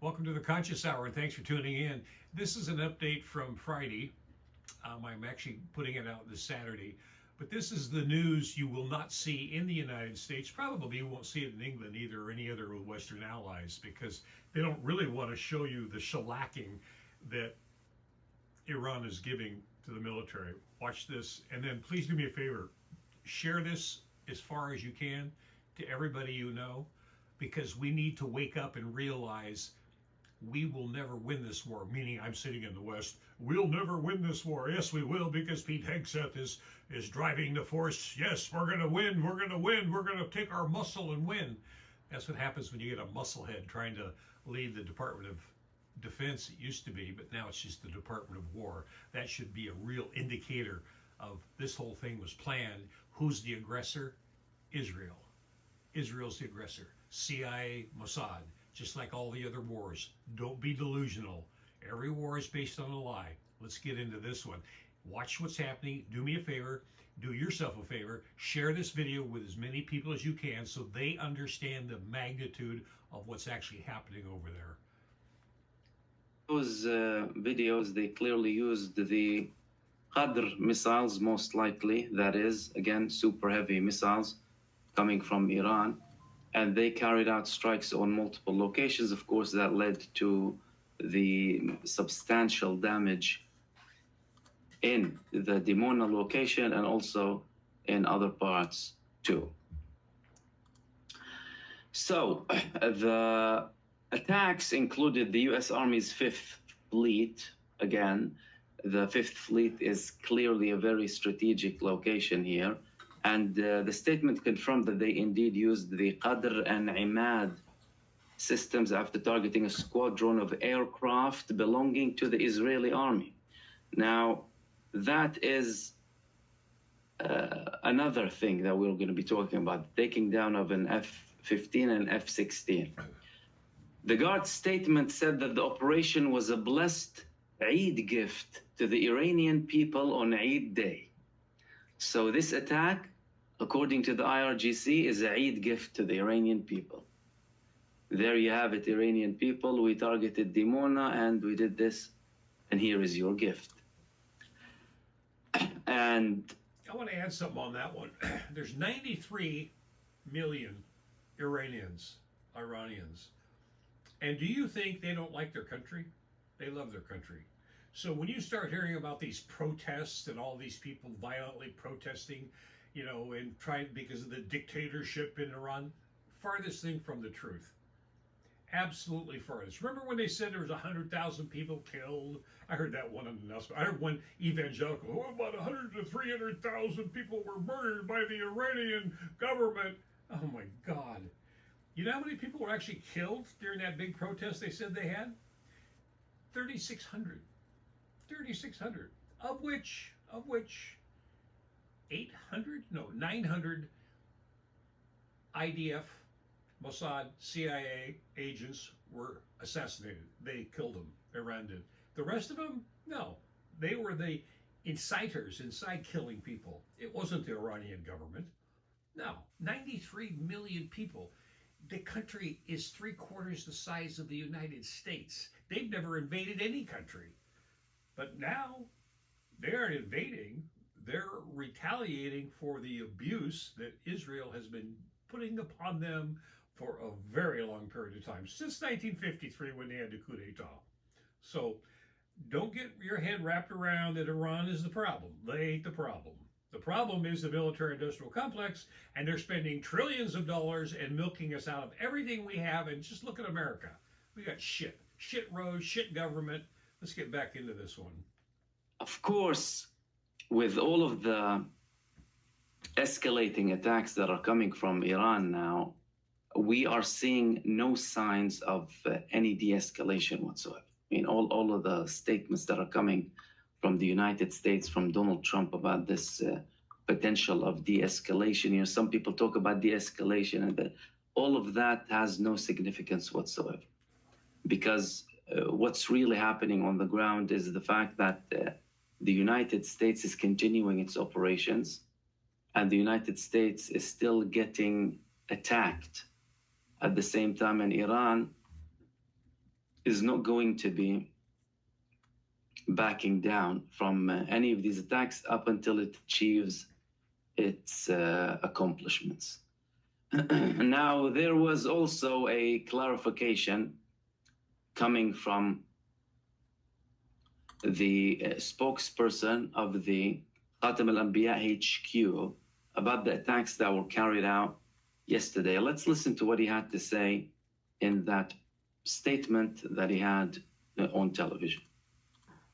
Welcome to the Conscious Hour, and thanks for tuning in. This is an update from Friday. I'm actually putting it out this Saturday, but this is the news you will not see in the United States. Probably you won't see it in England either, or any other Western allies, because they don't really want to show you the shellacking that Iran is giving to the military. Watch this, and then please do me a favor, share this as far as you can to everybody you know, because we need to wake up and realize we will never win this war, meaning I'm sitting in the West. We'll never win this war. Yes, we will, because Pete Hegseth is driving the force. Yes, we're going to win. We're going to win. We're going to take our muscle and win. That's what happens when you get a musclehead trying to lead the Department of Defense. It used to be, but now it's just the Department of War. That should be a real indicator of this whole thing was planned. Who's the aggressor? Israel. Israel's the aggressor. CIA, Mossad. Just like all the other wars. Don't be delusional. Every war is based on a lie. Let's get into this one. Watch what's happening. Do me a favor. Do yourself a favor. Share this video with as many people as you can so they understand the magnitude of what's actually happening over there. Those videos, they clearly used the Qadr missiles, most likely. That is, again, super heavy missiles coming from Iran. And they carried out strikes on multiple locations. Of course, that led to the substantial damage in the Dimona location and also in other parts too. So the attacks included the U.S. Army's 5th Fleet. Again, the 5th Fleet is clearly a very strategic location here. And the statement confirmed that they indeed used the Qadr and Imad systems after targeting a squadron of aircraft belonging to the Israeli army. Now, that is another thing that we're going to be talking about, taking down of an F-15 and F-16. The Guard statement said that the operation was a blessed Eid gift to the Iranian people on Eid Day. So this attack, according to the IRGC, is a Eid gift to the Iranian people. There you have it, Iranian people. We targeted Dimona and we did this, and here is your gift. And I want to add something on that one. There's 93 million Iranians. And do you think they don't like their country? They love their country. So when you start hearing about these protests and all these people violently protesting, and trying because of the dictatorship in Iran, farthest thing from the truth. Absolutely farthest. Remember when they said there was 100,000 people killed? I heard that one announcement. I heard one evangelical, about 100 to 300,000 people were murdered by the Iranian government. Oh my God. You know how many people were actually killed during that big protest they said they had? 3,600. 3,600, of which 900 IDF, Mossad, CIA agents were assassinated. They killed them. Iran did. The rest of them, no. They were the inciters inside killing people. It wasn't the Iranian government. No, 93 million people. The country is 3/4 the size of the United States. They've never invaded any country. But now they're invading, they're retaliating for the abuse that Israel has been putting upon them for a very long period of time, since 1953 when they had the coup d'etat. So don't get your head wrapped around that Iran is the problem. They ain't the problem. The problem is the military-industrial complex, and they're spending trillions of dollars and milking us out of everything we have. And just look at America. We got shit roads, shit government. Let's get back into this one. Of course, with all of the escalating attacks that are coming from Iran now, we are seeing no signs of any de-escalation whatsoever. I mean, all of the statements that are coming from the United States, from Donald Trump about this potential of de-escalation. Some people talk about de-escalation, and that all of that has no significance whatsoever. Because what's really happening on the ground is the fact that the United States is continuing its operations, and the United States is still getting attacked at the same time. And Iran is not going to be backing down from any of these attacks up until it achieves its accomplishments. Now, there was also a clarification coming from the spokesperson of the Khatam al-Anbiya HQ about the attacks that were carried out yesterday. Let's listen to what he had to say in that statement that he had on television.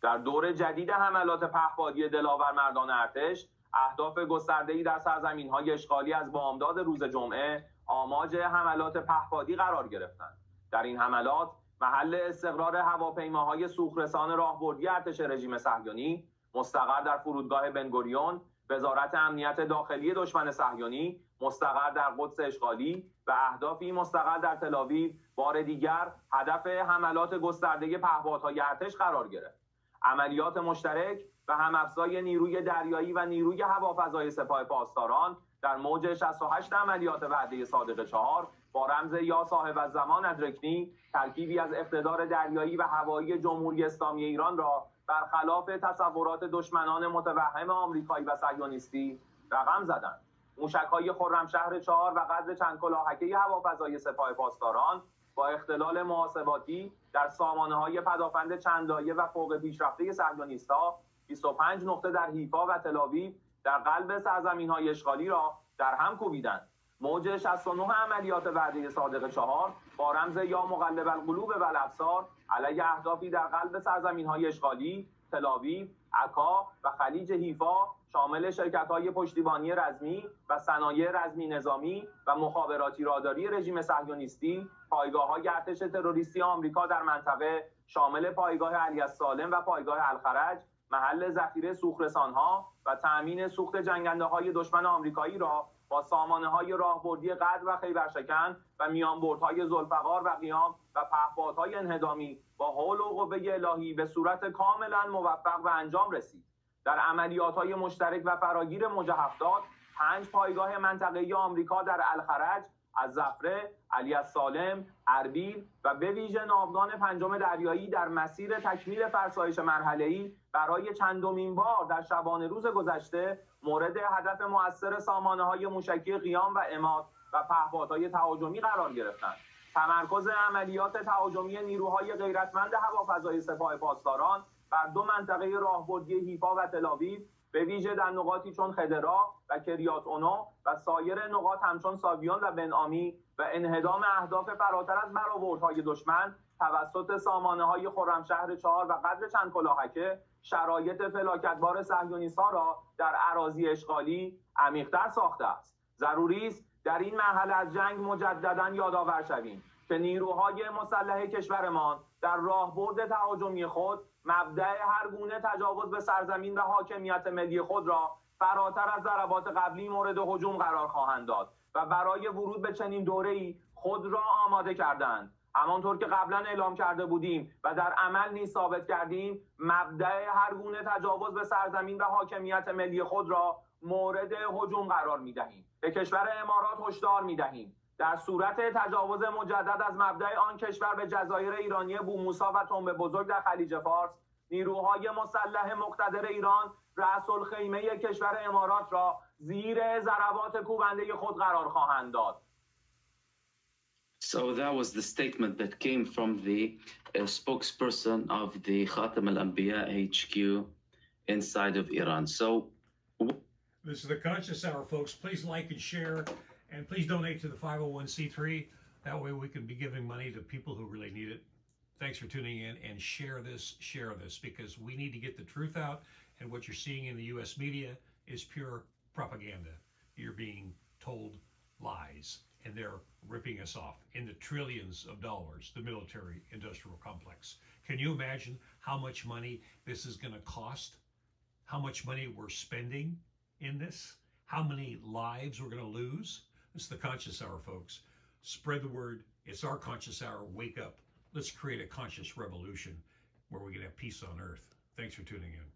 در دور جدید حملات پهپادی دلاور مردان ارتش، اهداف گسترده‌ای در سرزمین‌های اشغالی از بامداد روز جمعه آماج حملات پهپادی قرار گرفتند. در این حملات محل استقرار هواپیماهای سوخرسان راهبردی ارتش رژیم صهیونی مستقر در فرودگاه بنگوریون، وزارت امنیت داخلی دشمن صهیونی مستقر در قدس اشغالی و اهدافی مستقر در تل‌آویو بار دیگر هدف حملات گسترده پهپادهای ارتش قرار گرفت. عملیات مشترک و هم‌افزای نیروی دریایی و نیروی هوافضای سپاه پاسداران در موج 68 عملیات وعده صادق 4 با رمز یا صاحب الزمان ادرکنی ترکیبی از اقتدار دریایی و هوایی جمهوری اسلامی ایران را برخلاف تصورات دشمنان متوهم آمریکایی و صهیونیستی رقم زدند. موشک‌های خرمشهر 4 و قدر چند کلاهکه هوافضای سپاه پاسداران با اختلال محاسباتی در سامانه‌های پدافند چند لایه و فوق پیشرفته صهیونیست‌ها 25 نقطه در حیفا و تل‌آویو در قلب سرزمین‌های اشغالی را در هم کوبیدند. موج 69 عملیات وعده صادق 4 با رمز یا مقلب القلوب و الابصار علیه اهدافی در قلب سرزمین‌های اشغالی، تل‌آویو، عکا و خلیج حیفا شامل شرکت‌های پشتیبانی رزمی و صنایع رزمی نظامی و مخابراتی راداری رژیم صهیونیستی، پایگاه‌های ارتش تروریستی آمریکا در منطقه شامل پایگاه علی السالم و پایگاه الخرج، محل ذخیره سوخرسان‌ها و تأمین سوخت جنگنده‌های دشمن آمریکایی را با سامانه‌های راهبردی قدر و خیبرشکن و میانبردهای ذوالفقار و قیام و پهپادهای انهدامی با حول و قوه الهی به صورت کاملا موفق و انجام رسید. در عملیات‌های مشترک و فراگیر موج 70 5 پایگاه منطقه‌ای آمریکا در الخرج، الزفره، علی السالم، اربیل و به ویژه ناوگان پنجم دریایی در مسیر تکمیل فرسایش مرحله‌ای برای چندمین بار در شبانه روز گذشته مورد هدف مؤثر سامانه‌های موشکی قیام و عماد و پهپادهای تهاجمی قرار گرفتند. تمرکز عملیات تهاجمی نیروهای غیرتمند هوافضای سپاه پاسداران بر دو منطقه راهبردی حیفا و تل‌آویو به ویژه در نقاطی چون خدرا و کریات اونو و سایر نقاط همچون ساویون و بن‌آمی و انهدام اهداف فراتر از برآوردهای دشمن توسط سامانه‌های خرمشهر 4 و قدر چند کلاهکه شرایط فلاکتبار صهیونیست‌ها را در اراضی اشغالی عمیق‌تر ساخته است. ضروری است در این مرحله از جنگ مجدداً یادآور شویم که نیروهای مسلح کشورمان در راهبرد تهاجمی خود مبدأ هر گونه تجاوز به سرزمین و حاکمیت ملی خود را فراتر از ضربات قبلی مورد هجوم قرار خواهند داد و برای ورود به چنین دوره‌ای خود را آماده کردند. همانطور که قبلا اعلام کرده بودیم و در عمل نیز ثابت کردیم، مبدأ هر گونه تجاوز به سرزمین و حاکمیت ملی خود را مورد هجوم قرار می‌دهیم. به کشور امارات هشدار می‌دهیم در صورت تجاوز مجدد از مبدأ آن کشور به جزایر ایرانی بوموسا و تنب بزرگ در خلیج فارس، نیروهای مسلح مقتدر ایران رأس الخیمه کشور امارات را زیر ضربات کوبنده خود قرار خواهند داد. So that was the statement that came from the spokesperson of the Khatam al-Anbiya HQ inside of Iran. So this is the Conscious Hour, folks. Please like and share, and please donate to the 501c3. That way we can be giving money to people who really need it. Thanks for tuning in, and share this, because we need to get the truth out, and what you're seeing in the U.S. media is pure propaganda. You're being told lies, and they're ripping us off in the trillions of dollars, the military-industrial complex. Can you imagine how much money this is going to cost? How much money we're spending in this? How many lives we're going to lose? It's the Conscious Hour, folks. Spread the word. It's our Conscious Hour. Wake up. Let's create a conscious revolution where we can have peace on earth. Thanks for tuning in.